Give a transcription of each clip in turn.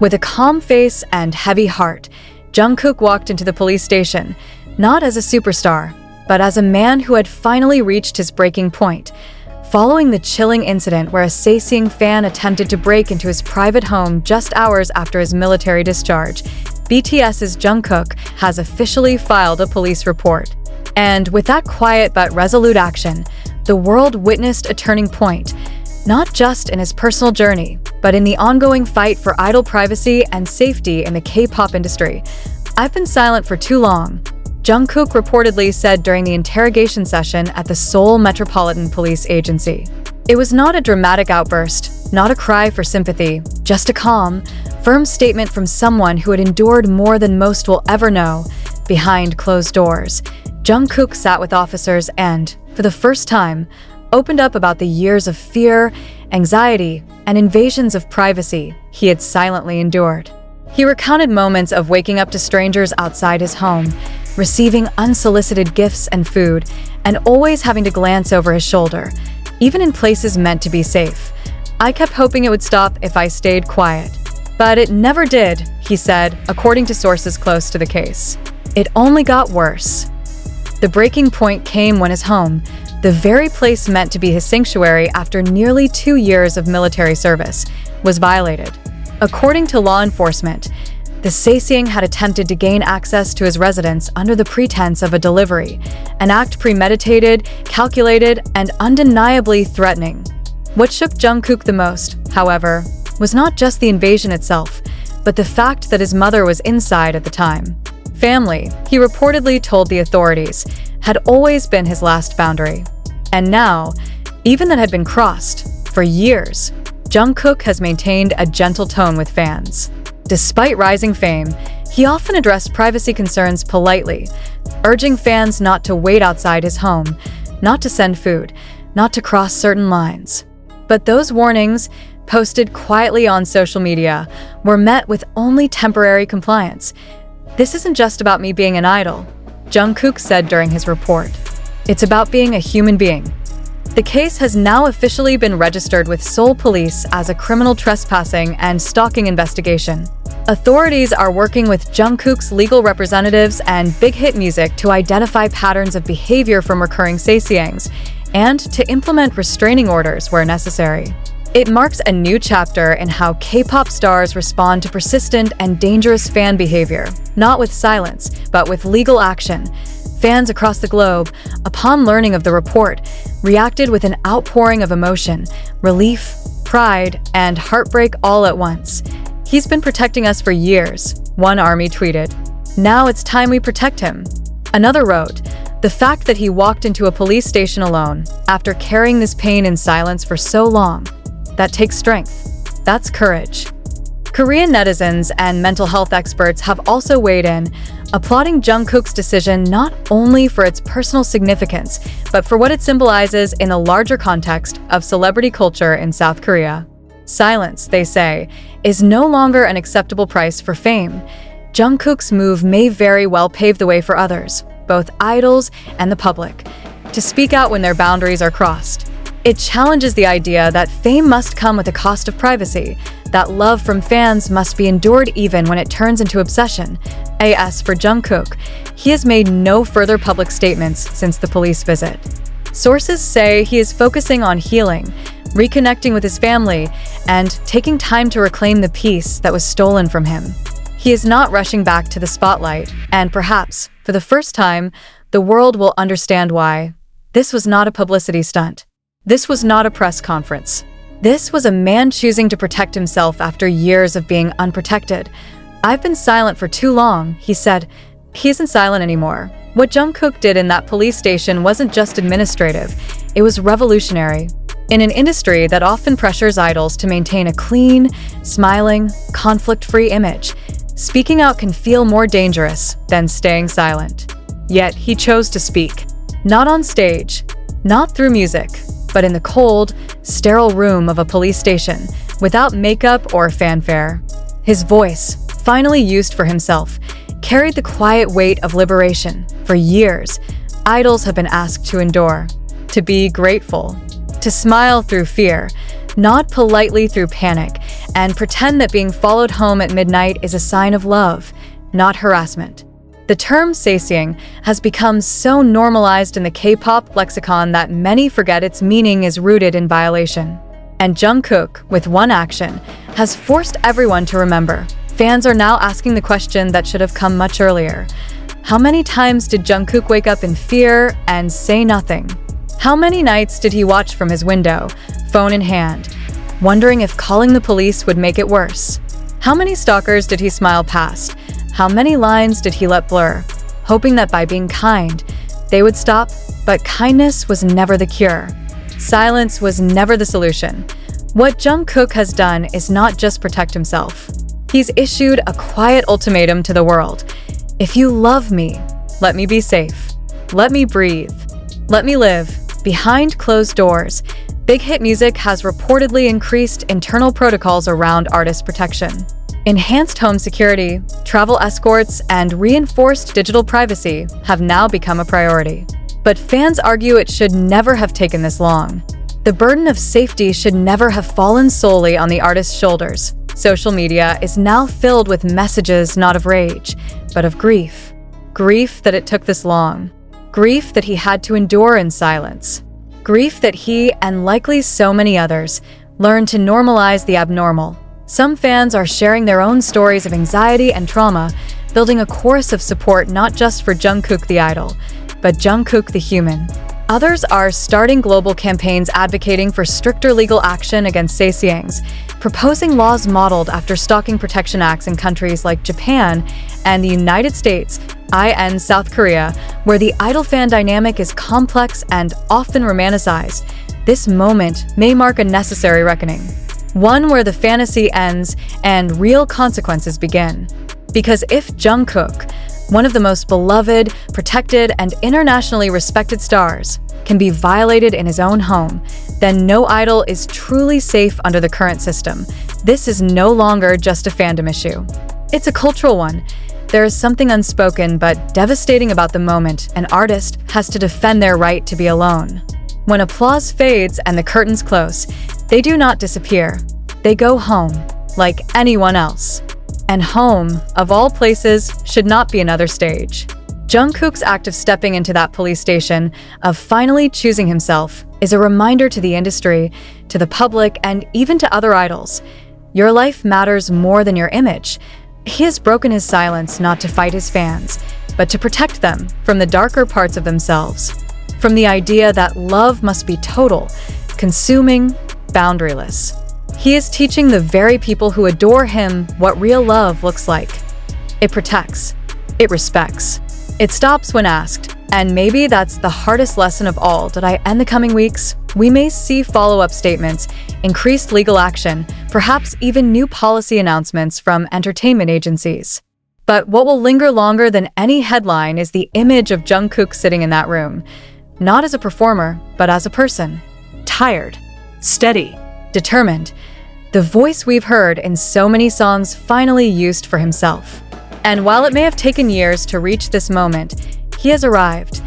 With a calm face and heavy heart, Jungkook walked into the police station, not as a superstar, but as a man who had finally reached his breaking point. Following the chilling incident where a Sasaeng fan attempted to break into his private home just hours after his military discharge, BTS's Jungkook has officially filed a police report. And with that quiet but resolute action, the world witnessed a turning point, not just in his personal journey, but in the ongoing fight for idol privacy and safety in the K-pop industry. "I've been silent for too long," Jungkook reportedly said during the interrogation session at the Seoul Metropolitan Police Agency. It was not a dramatic outburst, not a cry for sympathy, just a calm, firm statement from someone who had endured more than most will ever know. Behind closed doors, Jungkook sat with officers and, for the first time, opened up about the years of fear, anxiety, and invasions of privacy he had silently endured. He recounted moments of waking up to strangers outside his home, receiving unsolicited gifts and food, and always having to glance over his shoulder, even in places meant to be safe. "I kept hoping it would stop if I stayed quiet. But it never did," he said, according to sources close to the case. "It only got worse." The breaking point came when his home, the very place meant to be his sanctuary after nearly 2 years of military service, was violated. According to law enforcement, the Sasaeng had attempted to gain access to his residence under the pretense of a delivery, an act premeditated, calculated, and undeniably threatening. What shook Jungkook the most, however, was not just the invasion itself, but the fact that his mother was inside at the time. Family, he reportedly told the authorities, had always been his last boundary. And now, even that had been crossed, for years, Jungkook has maintained a gentle tone with fans. Despite rising fame, he often addressed privacy concerns politely, urging fans not to wait outside his home, not to send food, not to cross certain lines. But those warnings, posted quietly on social media, were met with only temporary compliance. "This isn't just about me being an idol," Jungkook said during his report. "It's about being a human being." The case has now officially been registered with Seoul Police as a criminal trespassing and stalking investigation. Authorities are working with Jungkook's legal representatives and Big Hit Music to identify patterns of behavior from recurring Sasaengs and to implement restraining orders where necessary. It marks a new chapter in how K-pop stars respond to persistent and dangerous fan behavior, not with silence, but with legal action. Fans across the globe, upon learning of the report, reacted with an outpouring of emotion, relief, pride, and heartbreak all at once. "He's been protecting us for years," one army tweeted. "Now it's time we protect him." Another wrote, "The fact that he walked into a police station alone, after carrying this pain in silence for so long, that takes strength. That's courage." Korean netizens and mental health experts have also weighed in, applauding Jungkook's decision not only for its personal significance, but for what it symbolizes in the larger context of celebrity culture in South Korea. Silence, they say, is no longer an acceptable price for fame. Jungkook's move may very well pave the way for others, both idols and the public, to speak out when their boundaries are crossed. It challenges the idea that fame must come with a cost of privacy, that love from fans must be endured even when it turns into obsession. As for Jungkook, he has made no further public statements since the police visit. Sources say he is focusing on healing, reconnecting with his family, and taking time to reclaim the peace that was stolen from him. He is not rushing back to the spotlight, and perhaps, for the first time, the world will understand why. This was not a publicity stunt. This was not a press conference. This was a man choosing to protect himself after years of being unprotected. "I've been silent for too long," he said. He isn't silent anymore. What Jungkook did in that police station wasn't just administrative, it was revolutionary. In an industry that often pressures idols to maintain a clean, smiling, conflict-free image, speaking out can feel more dangerous than staying silent. Yet he chose to speak. Not on stage, not through music, but in the cold, sterile room of a police station, without makeup or fanfare. His voice, finally used for himself, carried the quiet weight of liberation. For years, idols have been asked to endure, to be grateful, to smile through fear, nod politely through panic, and pretend that being followed home at midnight is a sign of love, not harassment. The term Sasaeng has become so normalized in the K-pop lexicon that many forget its meaning is rooted in violation. And Jungkook, with one action, has forced everyone to remember. Fans are now asking the question that should have come much earlier. How many times did Jungkook wake up in fear and say nothing? How many nights did he watch from his window, phone in hand, wondering if calling the police would make it worse? How many stalkers did he smile past? How many lines did he let blur, hoping that by being kind, they would stop? But kindness was never the cure. Silence was never the solution. What Jungkook has done is not just protect himself. He's issued a quiet ultimatum to the world. If you love me, let me be safe. Let me breathe. Let me live. Behind closed doors, Big Hit Music has reportedly increased internal protocols around artist protection. Enhanced home security, travel escorts, and reinforced digital privacy have now become a priority. But fans argue it should never have taken this long. The burden of safety should never have fallen solely on the artist's shoulders. Social media is now filled with messages not of rage, but of grief. Grief that it took this long. Grief that he had to endure in silence. Grief that he, and likely so many others, learned to normalize the abnormal. Some fans are sharing their own stories of anxiety and trauma, building a chorus of support not just for Jungkook the idol, but Jungkook the human. Others are starting global campaigns advocating for stricter legal action against Sasaengs, proposing laws modeled after stalking protection acts in countries like Japan and the United States, and South Korea, where the idol-fan dynamic is complex and often romanticized. This moment may mark a necessary reckoning, one where the fantasy ends and real consequences begin. Because if Jungkook, one of the most beloved, protected, and internationally respected stars, can be violated in his own home, then no idol is truly safe under the current system. This is no longer just a fandom issue. It's a cultural one. There is something unspoken but devastating about the moment an artist has to defend their right to be alone. When applause fades and the curtains close, they do not disappear. They go home, like anyone else. And home, of all places, should not be another stage. Jungkook's act of stepping into that police station, of finally choosing himself, is a reminder to the industry, to the public, and even to other idols. Your life matters more than your image. He has broken his silence not to fight his fans, but to protect them from the darker parts of themselves. From the idea that love must be total, consuming, boundaryless. He is teaching the very people who adore him what real love looks like. It protects. It respects. It stops when asked. And maybe that's the hardest lesson of all. That in the coming weeks, we may see follow-up statements, increased legal action, perhaps even new policy announcements from entertainment agencies. But what will linger longer than any headline is the image of Jungkook sitting in that room, not as a performer, but as a person. Tired, steady, determined. The voice we've heard in so many songs finally used for himself. And while it may have taken years to reach this moment, he has arrived,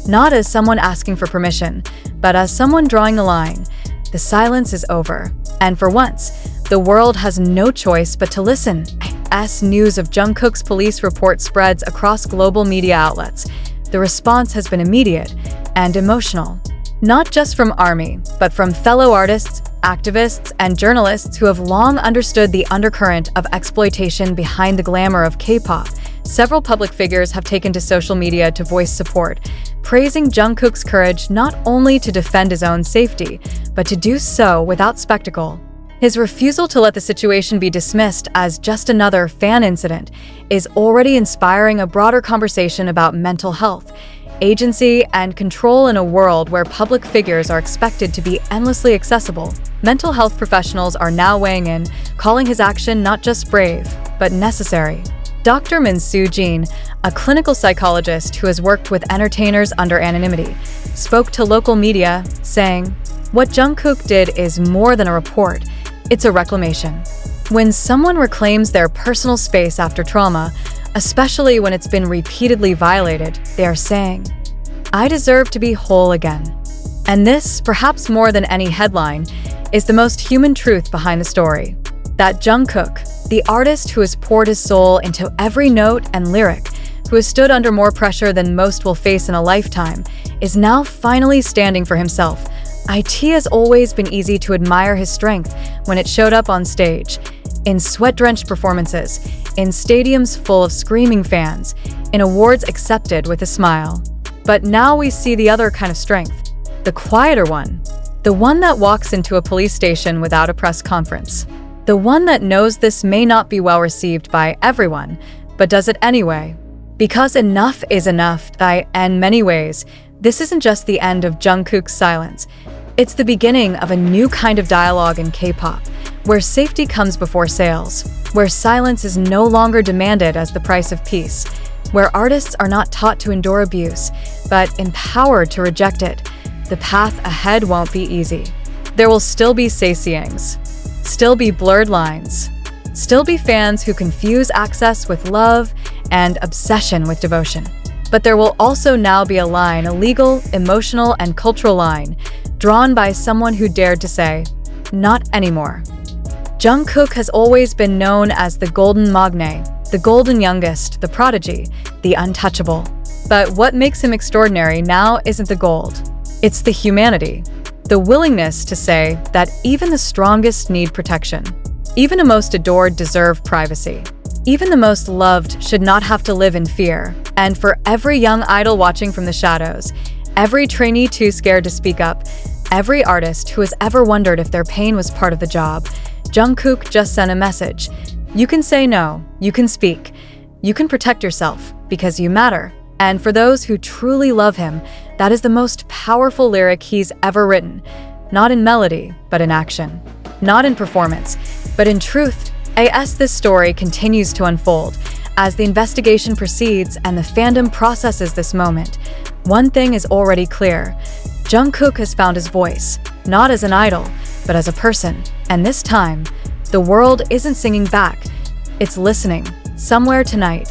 not as someone asking for permission, but as someone drawing the line. The silence is over, and for once, the world has no choice but to listen. As news of Jungkook's police report spreads across global media outlets, the response has been immediate and emotional. Not just from ARMY, but from fellow artists, activists, and journalists who have long understood the undercurrent of exploitation behind the glamour of K-pop. Several public figures have taken to social media to voice support, praising Jungkook's courage not only to defend his own safety, but to do so without spectacle. His refusal to let the situation be dismissed as just another fan incident is already inspiring a broader conversation about mental health, agency, and control in a world where public figures are expected to be endlessly accessible. Mental health professionals are now weighing in, calling his action not just brave, but necessary. Dr. Min Soo-jin, a clinical psychologist who has worked with entertainers under anonymity, spoke to local media, saying, "What Jungkook did is more than a report, it's a reclamation." When someone reclaims their personal space after trauma, especially when it's been repeatedly violated, they are saying, "I deserve to be whole again." And this, perhaps more than any headline, is the most human truth behind the story. That Jungkook, the artist who has poured his soul into every note and lyric, who has stood under more pressure than most will face in a lifetime, is now finally standing for himself. It has always been easy to admire his strength when it showed up on stage, in sweat-drenched performances, in stadiums full of screaming fans, in awards accepted with a smile. But now we see the other kind of strength, the quieter one, the one that walks into a police station without a press conference, the one that knows this may not be well received by everyone, but does it anyway. Because enough is enough. In many ways, this isn't just the end of Jungkook's silence. It's the beginning of a new kind of dialogue in K-pop, where safety comes before sales, where silence is no longer demanded as the price of peace, where artists are not taught to endure abuse, but empowered to reject it. The path ahead won't be easy. There will still be Sasaengs, still be blurred lines, still be fans who confuse access with love and obsession with devotion. But there will also now be a line, a legal, emotional, and cultural line, drawn by someone who dared to say, not anymore. Jungkook has always been known as the golden maknae, the golden youngest, the prodigy, the untouchable. But what makes him extraordinary now isn't the gold. It's the humanity, the willingness to say that even the strongest need protection. Even the most adored deserve privacy. Even the most loved should not have to live in fear. And for every young idol watching from the shadows, every trainee too scared to speak up, every artist who has ever wondered if their pain was part of the job, Jungkook just sent a message. You can say no, you can speak, you can protect yourself, because you matter. And for those who truly love him, that is the most powerful lyric he's ever written. Not in melody, but in action. Not in performance, but in truth. This story continues to unfold. As the investigation proceeds and the fandom processes this moment, one thing is already clear. Jungkook has found his voice, not as an idol, but as a person. And this time, the world isn't singing back, it's listening. Somewhere tonight,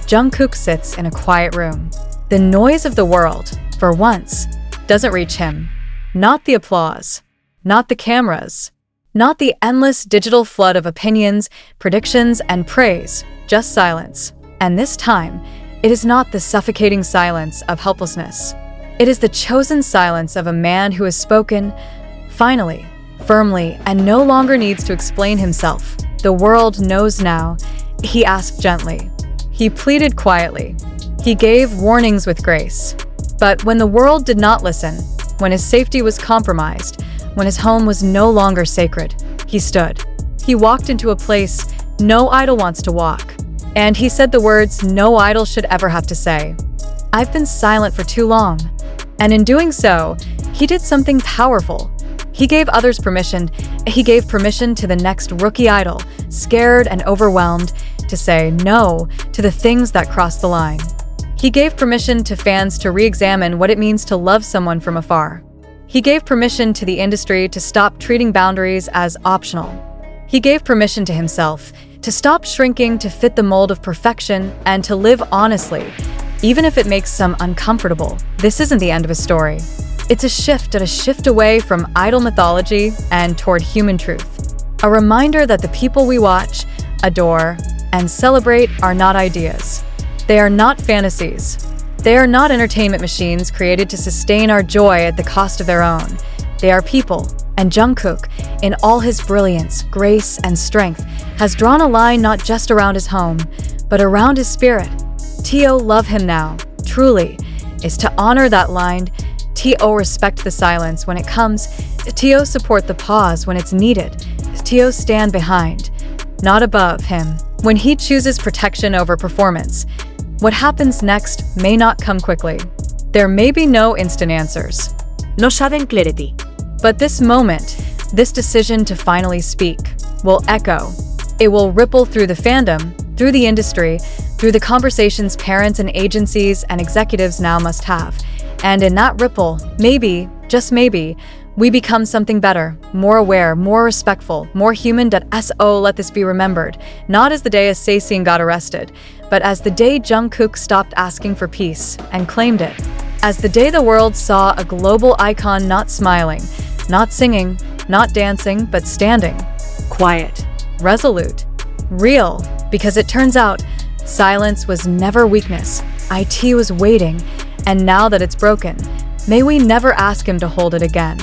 Jungkook sits in a quiet room. The noise of the world, for once, doesn't reach him. Not the applause, not the cameras, not the endless digital flood of opinions, predictions, and praise, just silence. And this time, it is not the suffocating silence of helplessness. It is the chosen silence of a man who has spoken, finally, firmly, and no longer needs to explain himself. The world knows now. He asked gently. He pleaded quietly. He gave warnings with grace. But when the world did not listen, when his safety was compromised, when his home was no longer sacred, he stood. He walked into a place no idol wants to walk. And he said the words no idol should ever have to say. I've been silent for too long. And in doing so, he did something powerful. He gave others permission. He gave permission to the next rookie idol, scared and overwhelmed, to say no to the things that crossed the line. He gave permission to fans to re-examine what it means to love someone from afar. He gave permission to the industry to stop treating boundaries as optional. He gave permission to himself to stop shrinking to fit the mold of perfection and to live honestly, even if it makes some uncomfortable. This isn't the end of his story. It's a shift away from idol mythology and toward human truth. A reminder that the people we watch, adore, and celebrate are not ideas. They are not fantasies. They are not entertainment machines created to sustain our joy at the cost of their own. They are people, and Jungkook, in all his brilliance, grace, and strength, has drawn a line not just around his home, but around his spirit. To love him now, truly, is to honor that line. To respect the silence when it comes. To support the pause when it's needed. To stand behind, not above him, when he chooses protection over performance. What happens next may not come quickly. There may be no instant answers. No sudden clarity. But this moment, this decision to finally speak, will echo. It will ripple through the fandom, through the industry, through the conversations parents and agencies and executives now must have. And in that ripple, maybe, just maybe, we become something better, more aware, more respectful, more human. Let this be remembered, not as the day as Sasaeng got arrested, but as the day Jungkook stopped asking for peace and claimed it. As the day the world saw a global icon not smiling, not singing, not dancing, but standing. Quiet. Resolute. Real, because it turns out silence was never weakness. IT was waiting, and now that it's broken, may we never ask him to hold it again.